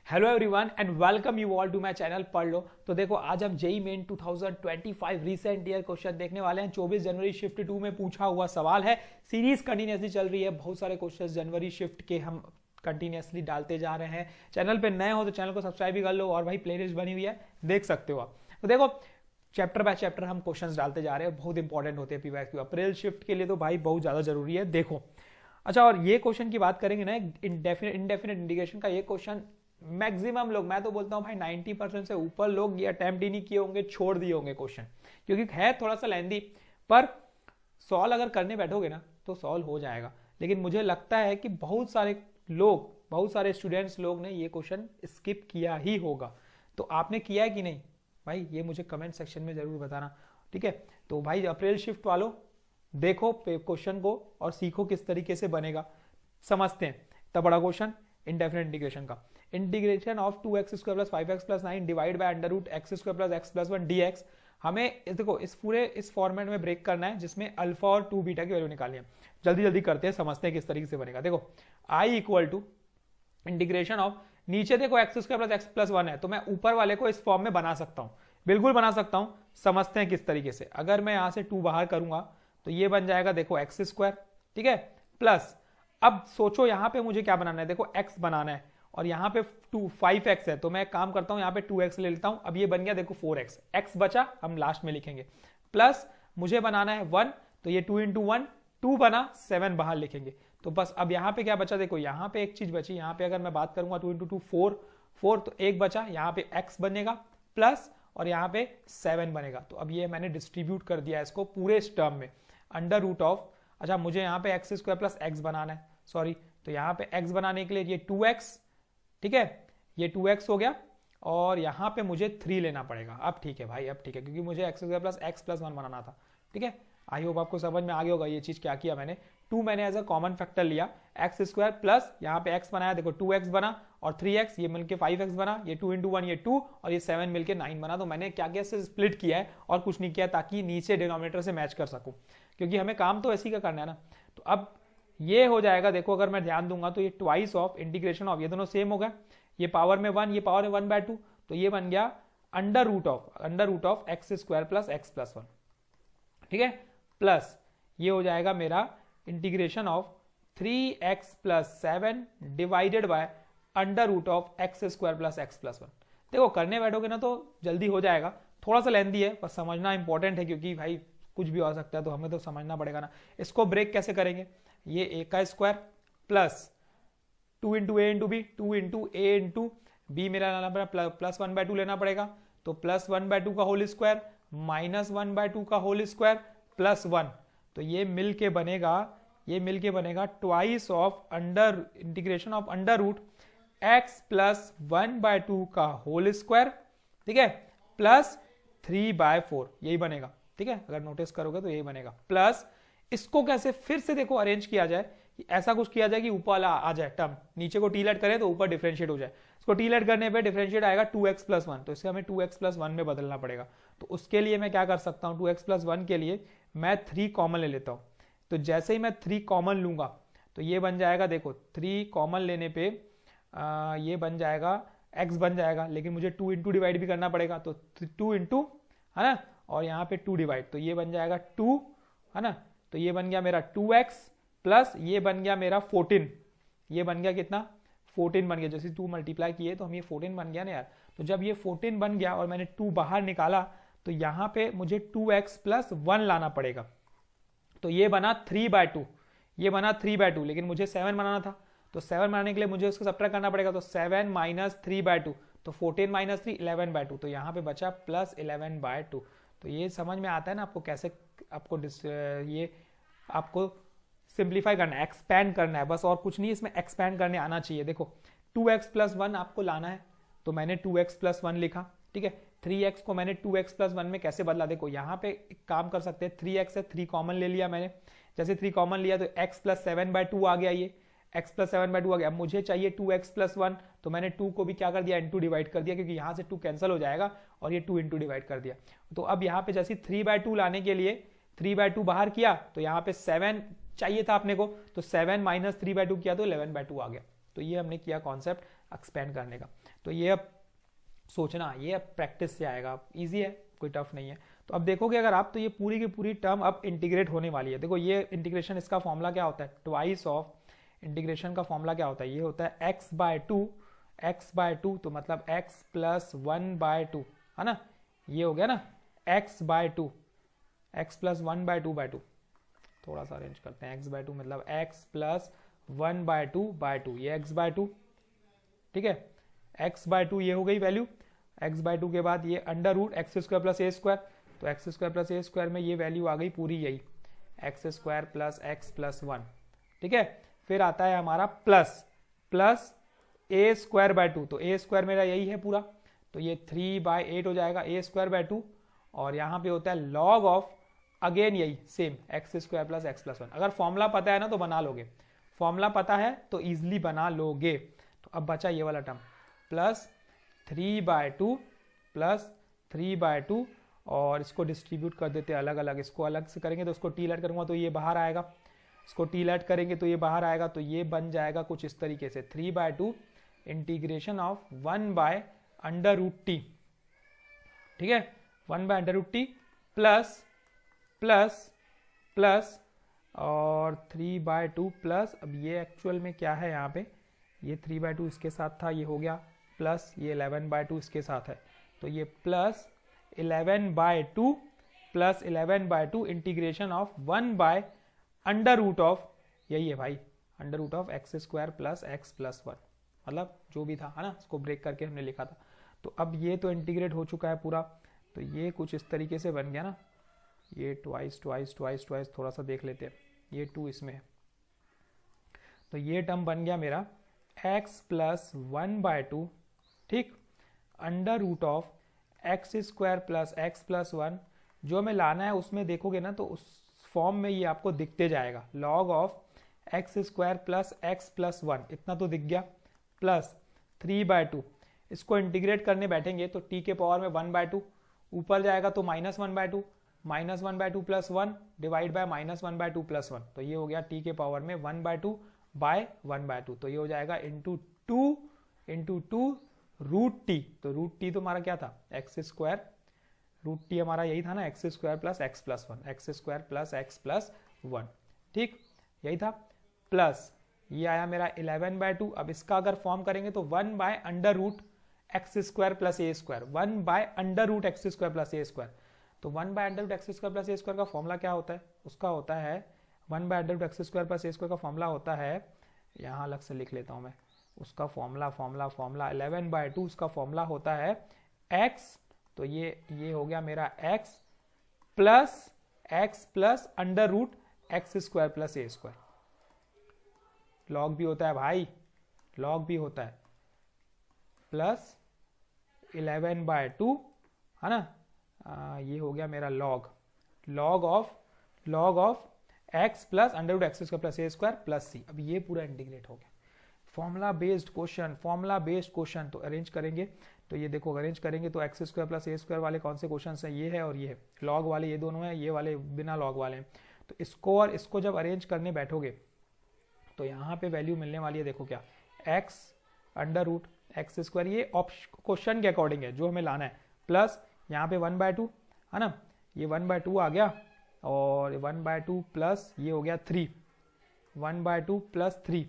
Hello everyone and welcome you all to my channel पढ़ लो। तो देखो आज हम JEE Main 2025 recent year question देखने वाले हैं। 24 जनवरी शिफ्ट 2 में पूछा हुआ सवाल है। सीरीज कंटिन्यूसली चल रही है, बहुत सारे क्वेश्चंस जनवरी शिफ्ट के हम कंटिन्यूसली डालते जा रहे हैं। चैनल पे नए हो तो चैनल को सब्सक्राइब भी कर लो और भाई प्लेलिस्ट बनी हुई है, देख सकते हो आप। तो देखो चैप्टर बाय चैप्टर हम क्वेश्चंस डालते जा रहे हैं, बहुत इंपॉर्टेंट होते हैं पीवाईक्यू अप्रैल शिफ्ट के लिए, तो भाई बहुत ज्यादा जरूरी है। देखो अच्छा, और ये क्वेश्चन की बात करेंगे ना, इंडेफिनिट इंडिकेशन का ये क्वेश्चन मैक्सिमम लोग, मैं तो बोलता हूँ भाई 90% से ऊपर लोग ये अटेम्प्ट ही नहीं किए होंगे, छोड़ दिए होंगे क्वेश्चन, क्योंकि है थोड़ा सा लेंदी, पर सॉल्व अगर करने बैठोगे ना तो सॉल्व हो जाएगा। लेकिन मुझे लगता है कि बहुत सारे स्टूडेंट्स लोग ने ये क्वेश्चन स्किप किया ही होगा। तो आपने किया है कि नहीं भाई, ये मुझे कमेंट सेक्शन में जरूर बताना, ठीक है। तो भाई अप्रैल शिफ्ट वालों देखो क्वेश्चन को और सीखो किस तरीके से बनेगा, समझते हैं। तब बड़ा क्वेश्चन इंडेफिनिट इंटीग्रेशन का, integration of 2x² + 5x + 9 divide by √x² + x + 1 dx। हमें देखो इस फॉर्मेट में ब्रेक करना है जिसमें अल्फा और 2 बीटा की वैल्यू निकालनी है। जल्दी जल्दी करते हैं, समझते हैं किस तरीके से बनेगा। देखो i = इंटीग्रेशन ऑफ, नीचे देखो x² + x + 1 है, तो मैं ऊपर वाले को इस फॉर्म में बना सकता हूं, बिल्कुल बना सकता हूं। समझते हैं किस तरीके से। अगर मैं यहां से 2 बाहर करूंगा तो ये बन जाएगा देखो x², ठीक है, प्लस, अब सोचो यहां पे मुझे क्या बनाना है, देखो x बनाना है और यहाँ पे 5x है, तो मैं एक काम करता हूँ यहाँ पे 2x ले लेता हूँ। अब ये बन गया देखो 4x, x बचा हम लास्ट में लिखेंगे, प्लस मुझे बनाना है 1, तो ये 2 × 1 2 बना, 7 बाहर लिखेंगे। तो बस अब यहाँ पे क्या बचा, देखो यहाँ पे एक चीज बची, यहाँ पे अगर मैं बात करूंगा 2 × 2 4, तो एक बचा, यहाँ पे x बनेगा प्लस और यहाँ पे 7 बनेगा। तो अब ये मैंने डिस्ट्रीब्यूट कर दिया इसको पूरे इस टर्म में, √ऑफ, अच्छा मुझे यहाँ पे x² + x बनाना है, सॉरी, तो यहाँ पे x बनाने के लिए ये 2x, ठीक है, ये 2x हो गया और यहां पे मुझे 3 लेना पड़ेगा। अब ठीक है भाई, अब ठीक है, क्योंकि मुझे x² + x + 1 बनाना था, ठीक है। आई होप आपको समझ में आ गया होगा ये चीज क्या किया मैंने। 2 मैंने एज अ कॉमन फैक्टर लिया, x² प्लस यहाँ पे x बनाया, देखो 2x बना और 3x, ये मिलके 5x बना, ये 2 × 1 ये 2 और ये 7 मिलके 9 बना। तो मैंने क्या किया, इससे स्प्लिट किया है और कुछ नहीं किया, ताकि नीचे डिनोमिनेटर से मैच कर सकूं, क्योंकि हमें काम तो ऐसी का करना है ना। तो अब ये हो जाएगा, देखो अगर मैं ध्यान दूंगा तो ये ट्वाइस ऑफ इंटीग्रेशन ऑफ, ये दोनों सेम हो गया, ये पावर में 1, ये पावर में 1/2, तो ये बन गया √ऑफ x² + x + 1, ठीक है, प्लस ये हो जाएगा मेरा integration of 3x + 7 divided by √of x² + x + 1। देखो करने बैठोगे ना तो जल्दी हो जाएगा, थोड़ा सा लेंदी है पर समझना इंपॉर्टेंट है, क्योंकि भाई कुछ भी हो सकता है तो हमें तो समझना पड़ेगा ना। इसको ब्रेक कैसे करेंगे, ये a का square plus 2 × a × b, 2 × a × b मेरा लाना पड़ेगा, प्लस 1/2 लेना पड़ेगा, तो प्लस 1/2 का होल स्क्वायर माइनस 1/2 का होल स्क्वायर प्लस 1, तो ये मिल के बनेगा twice of integration of √x + 1/2 का होल स्क्वायर, ठीक है, प्लस 3/4, यही बनेगा, ठीक है। अगर नोटिस करोगे तो यही बनेगा, प्लस इसको कैसे फिर से देखो अरेंज किया जाए, कि ऐसा कुछ किया जाए कि ऊपर आ जाए टर्म, नीचे को टी-लेट करें तो ऊपर डिफरेंशिएट हो जाए। इसको टी-लेट करने पे डिफरेंशिएट आएगा 2x + 1, तो इसे हमें 2x + 1 में बदलना पड़ेगा। तो उसके लिए मैं क्या कर सकता हूँ, 2x + 1 के लिए मैं 3 कॉमन ले लेता हूँ। तो जैसे ही मैं 3 कॉमन लूंगा तो ये बन जाएगा, देखो 3 कॉमन लेने पे ये बन जाएगा x बन जाएगा, लेकिन मुझे 2 × डिवाइड भी करना पड़ेगा, तो 2 × है ना, और यहाँ पे 2 डिवाइड, तो ये बन जाएगा 2, है ना, तो ये बन गया मेरा 2x प्लस ये बन गया मेरा 14, ये बन गया कितना, 14 बन गया, जैसे 2 मल्टीप्लाई किए तो हम ये 14 बन गया ना यार। तो जब ये 14 बन गया और मैंने 2 बाहर निकाला तो यहाँ पे मुझे 2x + 1 लाना पड़ेगा, तो ये बना 3/2, ये बना 3/2, लेकिन मुझे 7 बनाना था, तो 7 बनाने के लिए मुझे उसको सब्ट्रैक्ट करना पड़ेगा, तो 7 - 3/2, तो 14 - 3 11/2, तो यहाँ पे बचा प्लस 11/2। तो ये समझ में आता है ना आपको, कैसे आपको सिंप्लीफाई करना है, एक्सपैंड करना है, बस और कुछ नहीं, इसमें एक्सपैंड करने आना चाहिए। देखो 2x + 1 आपको लाना है, तो मैंने 2x + 1 लिखा, ठीक है। 3x को मैंने 2x + 1 में कैसे बदला, देखो यहाँ पे एक काम कर सकते हैं, 3x है, 3 कॉमन ले लिया मैंने, जैसे 3 कॉमन लिया तो x + 7/2 आ गया, ये x + 7/2 आ गया। अब मुझे चाहिए 2x + 1, तो मैंने 2 को भी क्या कर दिया, इनटू डिवाइड कर दिया, क्योंकि यहाँ से 2 कैंसिल हो जाएगा और ये 2 × डिवाइड कर दिया। तो अब यहाँ पे जैसे 3/2 लाने के लिए 3/2 बाहर किया, तो यहाँ पे 7 चाहिए था अपने को, तो 7 - 3/2 किया तो 11/2 आ गया। तो ये हमने किया कॉन्सेप्ट एक्सपेंड करने का। तो ये अब सोचना, ये अब प्रैक्टिस से आएगा, ईजी है, कोई टफ नहीं है। तो अब देखोगे अगर आप, तो ये पूरी की पूरी टर्म अब इंटीग्रेट होने वाली है। देखो ये इंटीग्रेशन, इसका फॉर्मूला क्या होता है, ट्वाइस ऑफ इंटीग्रेशन का फॉर्मूला क्या होता है, ये होता है x बाय टू, तो मतलब x प्लस 1/2 है ना, ये हो गया ना x by two, x plus 1/2/2, थोड़ा सा अरेंज करते हैं, x बाय टू मतलब x प्लस 1/2/2, ये x बाय टू, ठीक है, x बाय टू ये हो गई वैल्यू, x बाय टू के बाद ये under root x square plus a square, तो x square plus a square में ये वैल्यू आ गई पूरी यही, x square plus x plus 1, ठीक है। फिर आता है हमारा plus a square by two, तो ए स्क्वायर मेरा यही है पूरा, तो ये 3/8 हो जाएगा ए स्क्वायर बाय टू, और यहाँ पे होता है लॉग ऑफ अगेन यही same x square plus x plus 1। अगर फॉर्मूला पता है ना तो बना लोगे, फॉर्मूला पता है तो इजिली बना लोगे। तो अब बचा ये वाला टर्म प्लस 3/2 और इसको डिस्ट्रीब्यूट कर देते हैं अलग अलग, इसको अलग से करेंगे तो इसको टी लेट करूंगा तो ये बाहर आएगा, इसको टी लेट करेंगे तो ये बाहर आएगा, तो ये बन जाएगा कुछ इस तरीके से 3/2 इंटीग्रेशन ऑफ 1/√t, ठीक है, 1/√t प्लस और 3/2 प्लस, अब ये एक्चुअल में क्या है यहाँ पे, ये 3/2 इसके साथ था, ये हो गया प्लस ये 11/2 इसके साथ है, तो ये प्लस 11/2 इंटीग्रेशन ऑफ 1/√, यही है भाई, √, x square plus x plus 1, मतलब जो भी था है ना, इसको ब्रेक करके हमने लिखा था। तो अब ये तो इंटीग्रेट हो चुका है पूरा, तो ये कुछ इस तरीके से बन गया ना, ये ट्वाइस, थोड़ा सा देख लेते हैं, ये 2 इसमें है, तो ये टर्म बन गया मेरा x प्लस 1/2, ठीक, √, x square plus x plus 1, जो हमें लाना है उसमें देखोगे ना तो उस फॉर्म में ये आपको दिखते जाएगा, log of x square plus x plus 1, इतना तो दिख गया, प्लस 3/2, इसको इंटीग्रेट करने बैठेंगे तो t के पावर में 1/2, ऊपर जाएगा तो -1/2 प्लस 1 डिवाइड बाय -1/2 प्लस 1, तो ये हो गया t के पावर में 1/2 बाय 1/2, तो ये हो जाएगा इंटू टू √t, तो √t तो हमारा क्या था एक्स स्क्वायर, √t हमारा यही था ना x square plus x plus 1, x square plus x plus 1, ठीक, यही था, प्लस ये आया मेरा 11/2, अब इसका अगर फॉर्म करेंगे तो 1/√, x square plus a square, 1/√, x square plus a square, तो 1/√, x square plus a square का फॉर्मूला क्या होता है, उसका होता है 1/√, x square plus a square का फॉर्मूला होता है, यहाँ अलग से लिख लेता हूँ मैं उसका फॉर्मूला 11/2, उसका फॉर्मूला होता है x, तो ये हो गया मेरा x plus √, x square plus a square, log भी होता है भाई, लॉग भी होता है, प्लस 11/2 है ना, ये हो गया मेरा log of x plus √, x square plus a square plus c. अब ये पूरा इंटीग्रेट हो गया, फॉर्मूला बेस्ड क्वेश्चन, तो अरेंज करेंगे, तो ये देखो अरेंज करेंगे तो x square plus a square वाले कौन से क्वेश्चन हैं, ये है और ये है, लॉग वाले ये दोनों हैं, ये वाले बिना लॉग वाले हैं, तो इसको और इसको जब अरेंज करने बैठोगे तो यहाँ पे वैल्यू मिलने वाली है, देखो क्या, x √, एक्स स्क्वायर, ये क्वेश्चन के अकॉर्डिंग है जो हमें लाना है, प्लस यहाँ पे 1/2 है ना, ये 1/2 आ गया, और 1/2 प्लस ये हो गया 3, 1/2 प्लस 3,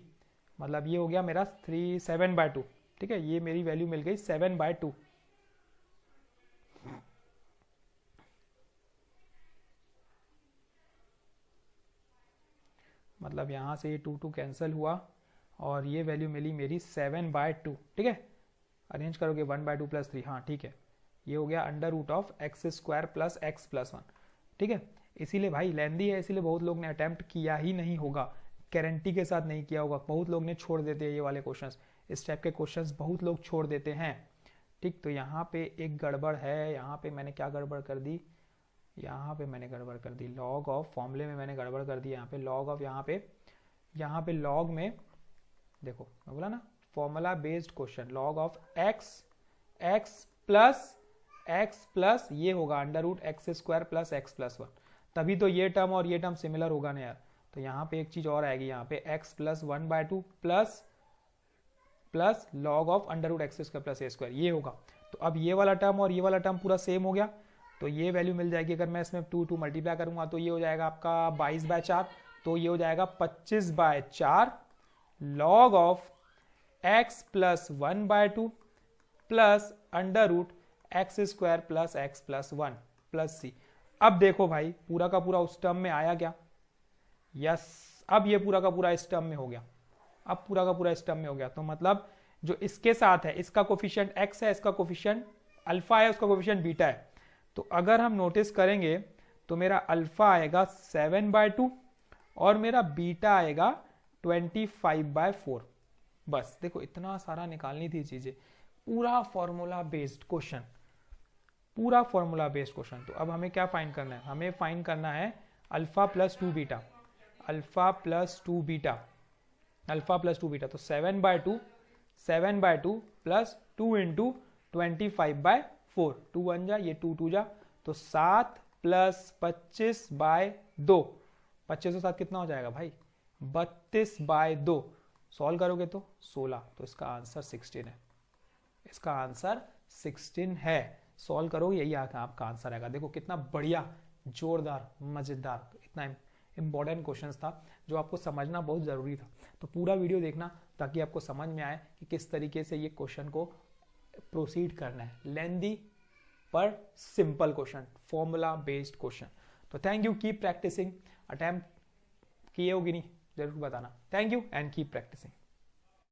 मतलब ये हो गया मेरा 7/2, ठीक है, ये मेरी वैल्यू मिल गई 7/2, मतलब यहाँ से ये 2 कैंसिल हुआ और ये वैल्यू मिली मेरी 7/2, ठीक है, अरेंज करोगे 1/2 प्लस 3, हाँ ठीक है, ये हो गया √, x square plus x plus 1, ठीक है। इसीलिए भाई लेंदी है, इसीलिए बहुत लोग ने अटेम्प्ट किया ही नहीं होगा, गारंटी के साथ नहीं किया होगा, बहुत लोग ने छोड़ देते हैं ये वाले क्वेश्चंस, इस टाइप के क्वेश्चंस बहुत लोग छोड़ देते हैं, ठीक। तो यहाँ पे एक गड़बड़ है, यहाँ पे मैंने क्या गड़बड़ कर दी, यहाँ पे मैंने गड़बड़ कर दी, लॉग ऑफ फॉर्मूले में मैंने गड़बड़ कर दी, यहाँ पे लॉग ऑफ, यहाँ पे लॉग में देखो मैं बोला ना formula based question, log of x plus ये होगा √, x square plus x plus 1, तभी तो ये टर्म और ये टर्म सिमिलर होगा ना यार। तो यहाँ पे एक चीज और आएगी, यहाँ पे x plus 1/2 plus plus log of under root x square plus a square, ये होगा। तो अब ये वाला टर्म और ये वाला टर्म पूरा सेम हो गया, तो ये वैल्यू मिल जाएगी। अगर मैं इसमें 2 मल्टीप्लाई करूंगा तो ये हो जाएगा आपका 22/4, तो ये हो जाएगा 25/4 log of x plus 1/2 plus under root x square plus x plus 1 plus c. अब देखो भाई पूरा का पूरा उस टर्म में आया क्या? यस, अब ये पूरा का पूरा इस टर्म में हो गया, अब पूरा का पूरा इस टर्म में हो गया। तो मतलब जो इसके साथ है, इसका कोफिशिएंट x है, इसका कोफिशिएंट अल्फा है, उसका कोफिशिएंट बीटा है। तो अगर हम नोटिस करेंगे तो मेरा अल्फा आएगा 7/2 और मेरा बीटा आएगा 25/4। बस देखो इतना सारा निकालनी थी चीजें, पूरा फॉर्मूला बेस्ड क्वेश्चन, पूरा फॉर्मूला बेस्ड क्वेश्चन। तो अब हमें क्या फाइंड करना है? हमें फाइंड करना है alpha plus 2 beta, alpha plus 2 beta, alpha plus 2 beta. तो 7/2 प्लस 2 इंटू 25/4, 2 1 जा, ये 2 2 जा, तो 7 प्लस 25/2, 25 के साथ कितना हो जाएगा भाई? 32/2। सॉल्व करोगे तो 16, तो इसका आंसर 16 है, इसका आंसर 16 है। सॉल्व करोगे यही आपका आंसर आएगा। देखो कितना बढ़िया, जोरदार, मजेदार, इतना इंपॉर्टेंट क्वेश्चन था जो आपको समझना बहुत जरूरी था। तो पूरा वीडियो देखना ताकि आपको समझ में आए कि किस तरीके से ये क्वेश्चन को प्रोसीड करना है। लेंदी पर simple question, formula based question. तो thank you, keep practising. Attempt किए होगी नहीं जरूर बताना। Thank you and keep practising.